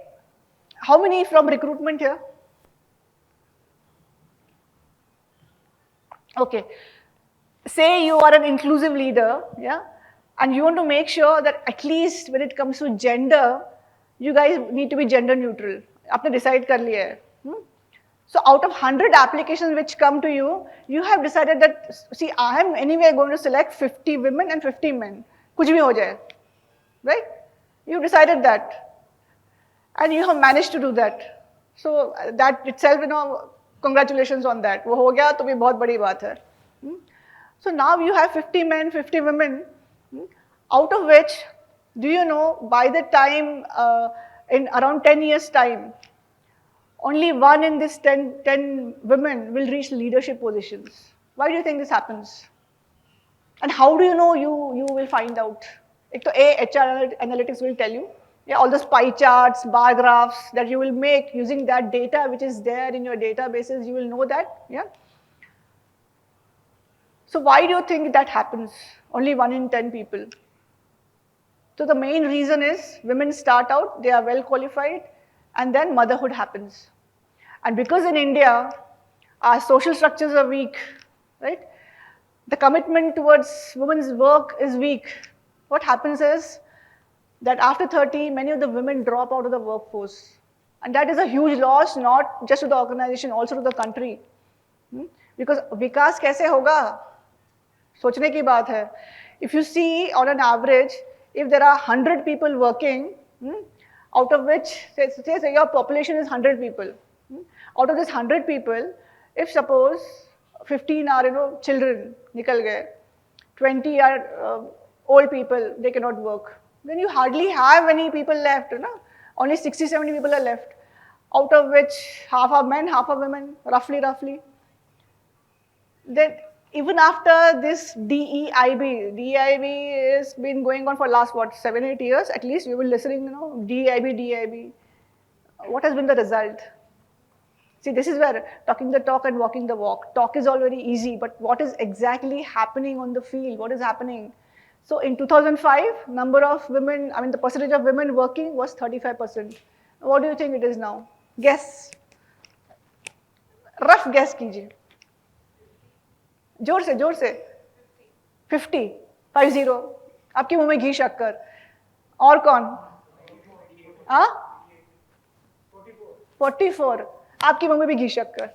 how many from recruitment here? Okay. Say you are an inclusive leader, yeah, and you want to make sure that at least when it comes to gender, you guys need to be gender neutral. आपने decide कर लिया है. So out of 100 applications which come to you, you have decided that, see, I am anyway going to select 50 women and 50 men. Kuch bhi ho jaye, right? You decided that. And you have managed to do that. So that itself, congratulations on that. वो हो गया तो भी बहुत बड़ी बात है. So now you have 50 men, 50 women, out of which, do you know, by the time, in around 10 years' time, only one in this 10 women will reach leadership positions. Why do you think this happens? And how do you know you will find out? Ek to HR analytics will tell you. Yeah, all those pie charts, bar graphs that you will make using that data which is there in your databases, you will know that. Yeah. So why do you think that happens? Only 1 in 10 people. So the main reason is women start out, they are well qualified, and then motherhood happens. And because in India, our social structures are weak, right? The commitment towards women's work is weak. What happens is that after 30, many of the women drop out of the workforce. And that is a huge loss, not just to the organization, also to the country. Because vikas kaise hoga? सोचने की बात है. If you see on an average, if there are 100 people working, out of which, say your population is 100 people. Out of this 100 people, if suppose 15 are children, nikal gaye, 20 are old people, they cannot work. Then you hardly have any people left. Only 60, 70 people are left. Out of which half are men, half are women, roughly. Then even after this DEIB has been going on for last, 7, 8 years, at least you will listening, DEIB. What has been the result? See, this is where talking the talk and walking the walk. Talk is all very easy, but what is exactly happening on the field? What is happening? So in 2005, number of women, the percentage of women working was 35%. What do you think it is now? Guess. Rough guess कीजिए. जोर से 50 आपके मुंह में घी शक्कर. और कौन? 44 आपके मुंह में भी घी शक्कर.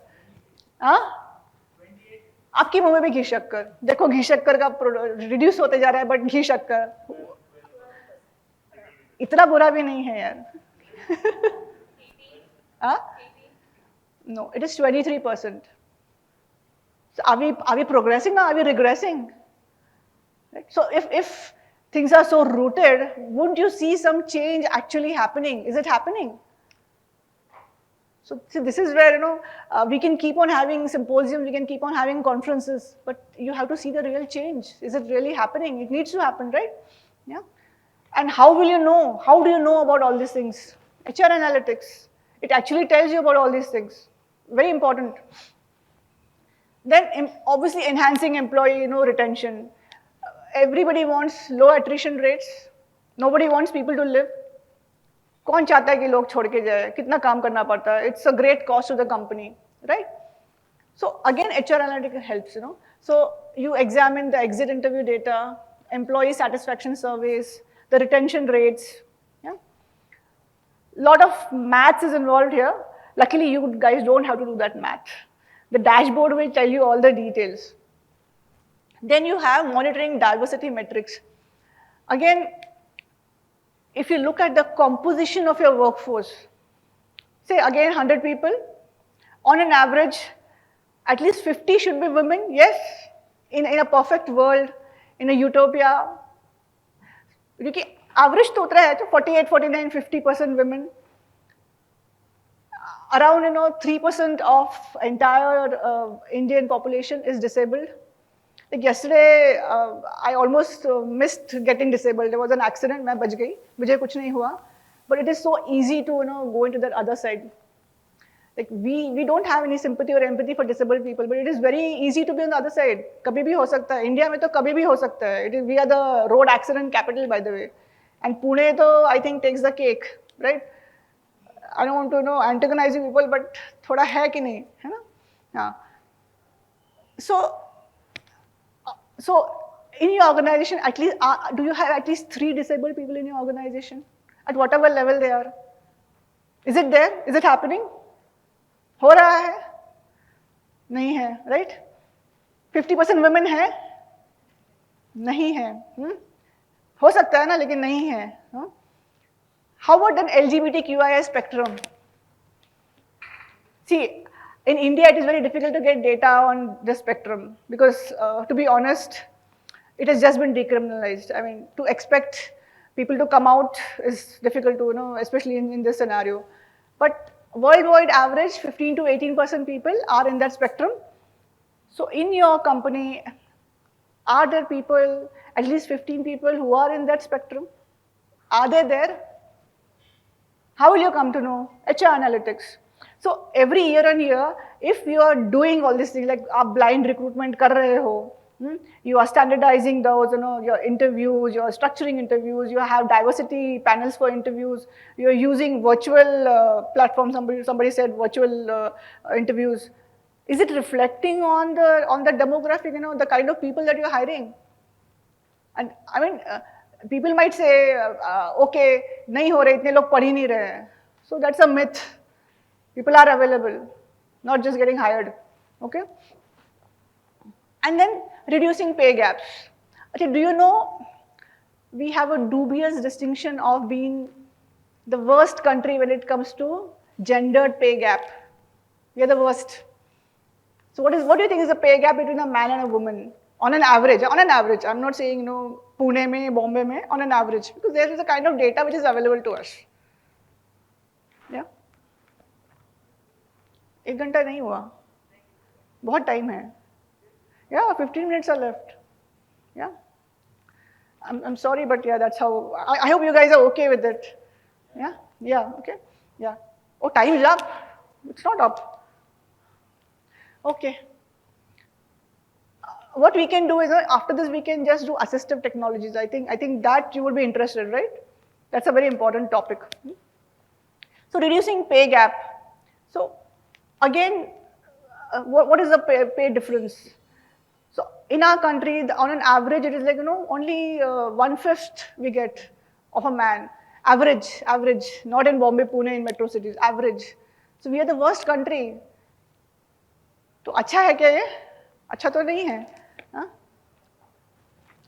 आपके मुंह में भी घी शक्कर. देखो घी शक्कर का रिड्यूस होते जा रहा है, बट घी शक्कर इतना बुरा भी नहीं है यार. No, it is 23%. So are we progressing or are we regressing? Right? So if things are so rooted, wouldn't you see some change actually happening? Is it happening? So see, this is where we can keep on having symposiums, we can keep on having conferences, but you have to see the real change. Is it really happening? It needs to happen, right? Yeah. And how will you know? How do you know about all these things? HR analytics. It actually tells you about all these things. Very important. Then obviously enhancing employee retention. Everybody wants low attrition rates. Nobody wants people to live. कौन चाहता है कि लोग छोड़ के जाए? कितना काम करना पड़ता है? It's a great cost to the company, right? So again, HR analytics helps, So you examine the exit interview data, employee satisfaction surveys, the retention rates. Yeah. Lot of maths is involved here. Luckily, you guys don't have to do that math. The dashboard will tell you all the details. Then you have monitoring diversity metrics. Again, if you look at the composition of your workforce, say again 100 people, on an average, at least 50 should be women, yes, in a perfect world, in a utopia. Because average to 48, 49, 50% women. Around 3% of entire Indian population is disabled. Like yesterday, I almost missed getting disabled. There was an accident, मैं बच गई, मुझे कुछ नहीं हुआ. But it is so easy to go into that other side. Like we don't have any sympathy or empathy for disabled people, but it is very easy to be on the other side. कभी भी हो सकता है. India में तो कभी भी हो सकता है. We are the road accident capital, by the way, and Pune तो I think takes the cake, right? I don't want to antagonize you people, but थोड़ा है कि नहीं, है ना? हाँ. So in your organization, at least do you have at least 3 disabled people in your organization at whatever level they are? Is it there? Is it happening? हो रहा है? नहीं है, right? 50% women है? नहीं है. हो सकता है ना, लेकिन नहीं है. How about an LGBTQIA spectrum? See, in India, it is very difficult to get data on the spectrum because, to be honest, it has just been decriminalized. I mean, to expect people to come out is difficult to, especially in this scenario. But worldwide average, 15 to 18% people are in that spectrum. So in your company, are there people, at least 15 people who are in that spectrum? Are they there? How will you come to know? HR analytics. So every year on year, if you are doing all these things like blind recruitment kar rahe ho, you are standardizing those, your interviews, you are structuring interviews, you have diversity panels for interviews, you are using virtual platforms. Somebody said virtual interviews. Is it reflecting on the demographic, the kind of people that you're hiring? And I mean, people might say, okay, nahi ho rahe, itne log padh hi nahi rahe. So that's a myth. People are available, not just getting hired. Okay? And then reducing pay gaps. Okay, do you know we have a dubious distinction of being the worst country when it comes to gendered pay gap? We are the worst. So what do you think is the pay gap between a man and a woman? On an average, I'm not saying, Pune mein, Bombay mein, on an average, because there is a kind of data which is available to us. Yeah? 1 घंटा नहीं हुआ, बहुत time है. Yeah, 15 minutes are left. Yeah? I'm sorry, but yeah, that's how, I hope you guys are okay with it. Yeah? Yeah, okay? Yeah. Oh, time is up. It's not up. Okay. What we can do is, after this, we can just do assistive technologies. I think that you would be interested, right? That's a very important topic. So reducing pay gap. So again, what is the pay difference? So in our country, on an average, it is like, only 1/5 we get of a man. Average, not in Bombay, Pune, in metro cities, average. So we are the worst country. तो अच्छा है क्या ये? अच्छा तो नहीं है.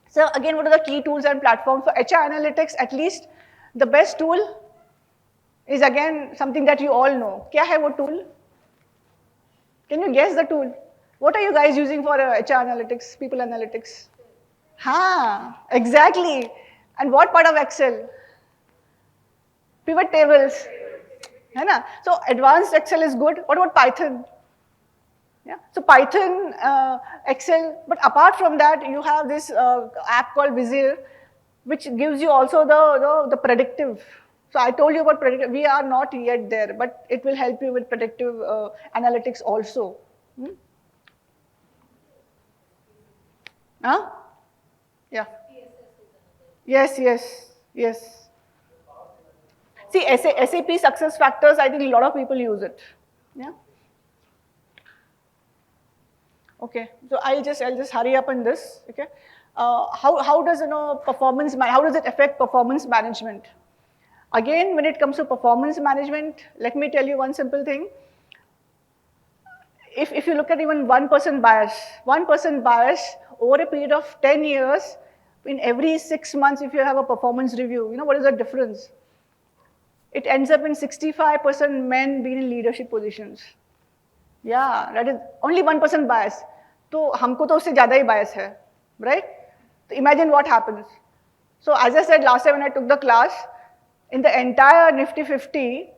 So again, what are the key tools and platforms for HR analytics? At least the best tool is again something that you all know. क्या है वो tool? Can you guess the tool? What are you guys using for HR analytics, people analytics? Exactly. And what part of Excel? Pivot tables. है ना? So advanced Excel is good. What about Python? Yeah. So Python, Excel, but apart from that, you have this app called Vizir, which gives you also the predictive. So I told you about predictive. We are not yet there, but it will help you with predictive analytics also. Huh? Yeah. Yes. See, SAP success factors, I think a lot of people use it. Yeah. Okay, so I'll just hurry up on this. Okay, how does performance? How does it affect performance management? Again, when it comes to performance management, let me tell you one simple thing. If you look at even 1% bias over a period of 10 years, in every 6 months, if you have a performance review, what is the difference? It ends up in 65% men being in leadership positions. Yeah, that is only 1% bias. तो हमको तो उससे ज़्यादा ही bias है, right? So imagine what happens. So as I said last time when I took the class, in the entire Nifty 50,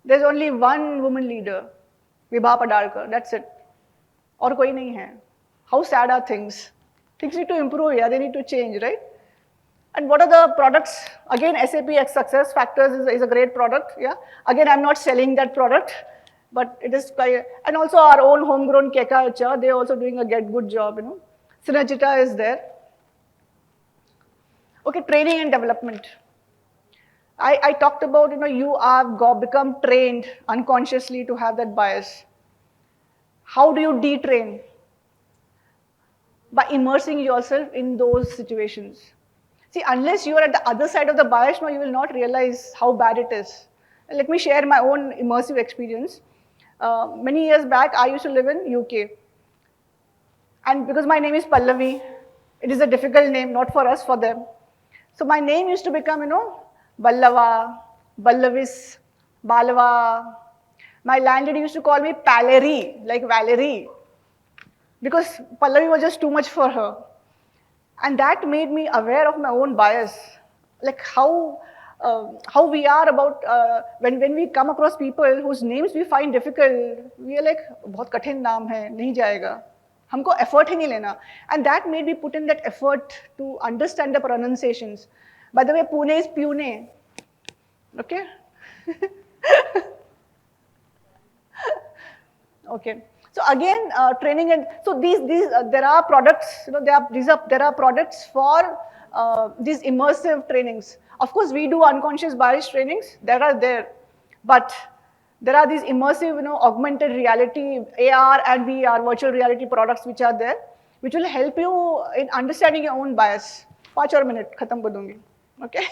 there's only one woman leader, Vibha Padarkar. That's it. और कोई नहीं है. How sad are things? Things need to improve, yeah. They need to change, right? And what are the products? Again, SAP X Success Factors is a great product, yeah. Again, I'm not selling that product. But it is quite, and also our own homegrown Keka HR, they're also doing a good job, Synergita is there. Okay, training and development. I talked about, you have become trained unconsciously to have that bias. How do you detrain? By immersing yourself in those situations. See, unless you are at the other side of the bias, you will not realize how bad it is. Let me share my own immersive experience. Many years back, I used to live in UK. And because my name is Pallavi, it is a difficult name, not for us, for them. So my name used to become, Ballava, Ballavis, Balava. My landlady used to call me Palleri, like Valerie, because Pallavi was just too much for her. And that made me aware of my own bias, like how we are about, when we come across people whose names we find difficult, we are like, बहुत कठिन नाम है, नहीं जाएगा. हमको effort ही नहीं लेना. And that made me put in that effort to understand the pronunciations. By the way, Pune is Pune. Okay? Okay. So again, training, and so these there are products, there are products for these immersive trainings. Of course, we do unconscious bias trainings, that are there, but there are these immersive, augmented reality, AR and VR, virtual reality products which are there, which will help you in understanding your own bias. 5 और minute, khatam कर दूंगी. Okay?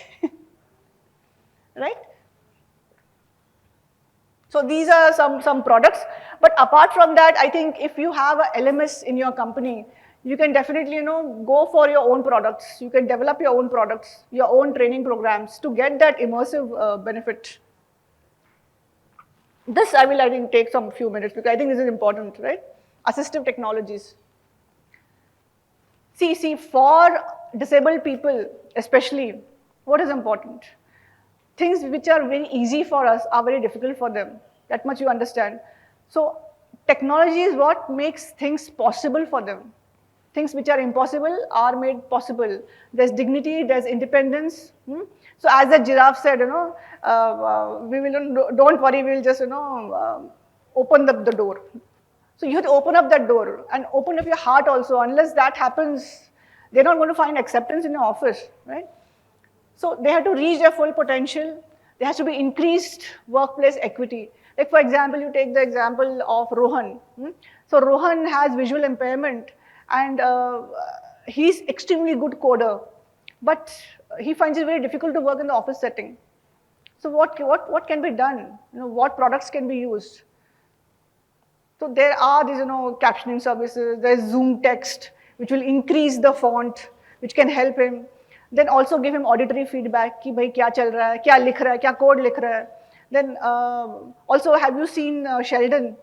Right? So these are some products. But apart from that, I think if you have a LMS in your company, you can definitely, go for your own products. You can develop your own products, your own training programs to get that immersive benefit. This I will, I think, take some few minutes because I think this is important, right? Assistive technologies. See, for disabled people especially, what is important? Things which are very easy for us are very difficult for them. That much you understand. So technology is what makes things possible for them. Things which are impossible are made possible. There's dignity, there's independence. So as the giraffe said, we will, don't worry, we will just, open the door. So you have to open up that door and open up your heart also. Unless that happens, they're not going to find acceptance in your office, right? So they have to reach their full potential. There has to be increased workplace equity. Like for example, you take the example of Rohan. So Rohan has visual impairment and he's extremely good coder, but he finds it very difficult to work in the office setting. So what can be done? What products can be used? So there are these, captioning services. There's Zoom text, which will increase the font, which can help him. Then also give him auditory feedback, कि भाई क्या चल रहा है, क्या लिख रहा है, क्या code लिख रहा है. Then also, have you seen Sheldon?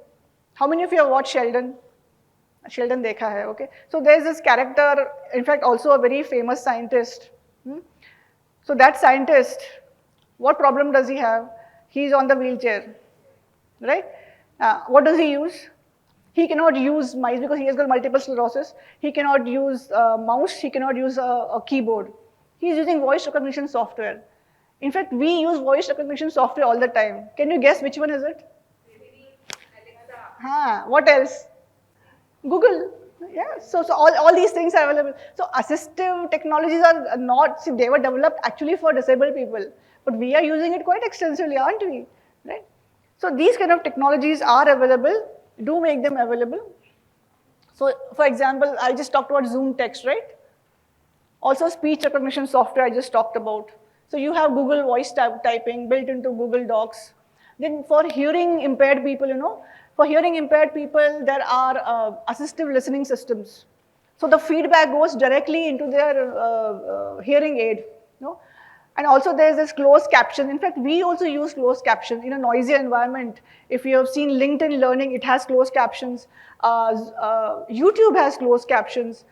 How many of you have watched Sheldon? Sheldon dekha hai, okay. So there's this character, in fact, also a very famous scientist. So that scientist, what problem does he have? He's on the wheelchair, right? What does he use? He cannot use mice because he has got multiple sclerosis. He cannot use mouse. He cannot use a keyboard. He's using voice recognition software. In fact, we use voice recognition software all the time. Can you guess which one is it? What else? Google. Yeah. So all these things are available. So assistive technologies are not, see, they were developed actually for disabled people, but we are using it quite extensively, aren't we? Right? So these kind of technologies are available. Do make them available. So for example, I just talked about Zoom text, right? Also speech recognition software I just talked about. So you have Google voice typing built into Google Docs. Then for hearing impaired people, for hearing impaired people, there are assistive listening systems. So the feedback goes directly into their hearing aid. And also there's this closed caption. In fact, we also use closed caption in a noisy environment. If you have seen LinkedIn Learning, it has closed captions. YouTube has closed captions.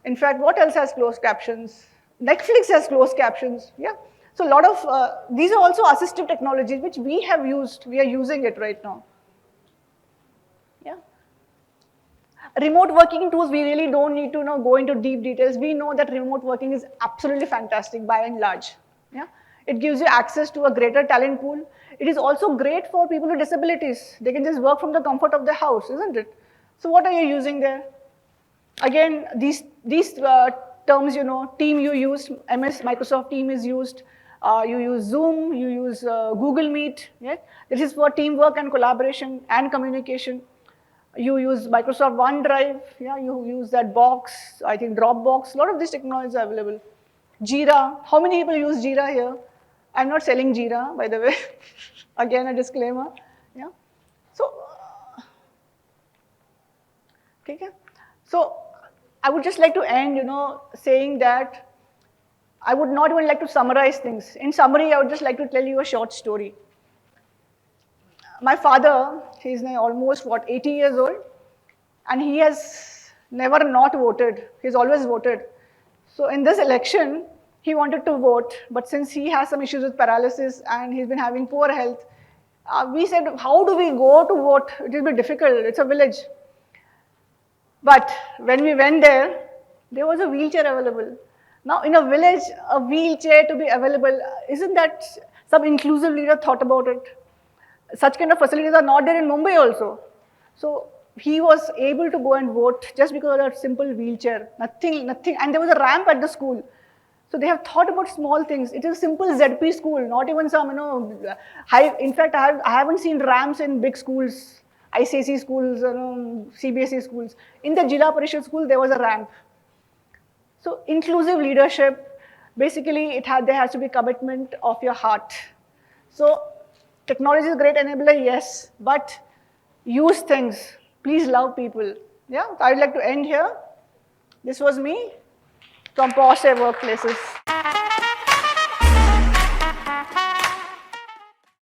In fact, what else has closed captions? Netflix has closed captions, yeah. So a lot of, these are also assistive technologies which we have used, we are using it right now. Yeah. Remote working tools, we really don't need to go into deep details. We know that remote working is absolutely fantastic by and large. Yeah. It gives you access to a greater talent pool. It is also great for people with disabilities. They can just work from the comfort of their house, isn't it? So what are you using there? Again, these terms, team you used, Microsoft Team is used. You use Zoom, you use Google Meet. Yeah? This is for teamwork and collaboration and communication. You use Microsoft OneDrive. Yeah? You use that box, I think Dropbox. A lot of these technologies are available. Jira. How many people use Jira here? I'm not selling Jira, by the way. Again, a disclaimer. Yeah? So Okay? So I would just like to end, saying that I would not even like to summarize things. In summary, I would just like to tell you a short story. My father, he's now almost, 80 years old, and he has never not voted. He's always voted. So in this election, he wanted to vote, but since he has some issues with paralysis and he's been having poor health, we said, how do we go to vote? It will be difficult, it's a village. But when we went there was a wheelchair available. Now in a village, a wheelchair to be available, isn't that some inclusive leader thought about it? Such kind of facilities are not there in Mumbai also. So he was able to go and vote just because of that simple wheelchair, nothing, and there was a ramp at the school. So they have thought about small things. It is a simple ZP school, not even some, high. In fact, I haven't seen ramps in big schools, ICSE schools, CBSE schools. In the Jila Parishad school, there was a ramp. So inclusive leadership, basically there has to be commitment of your heart. So technology is a great enabler, yes, but use things. Please love people. Yeah, I would like to end here. This was me from POSH-Safe Workplaces.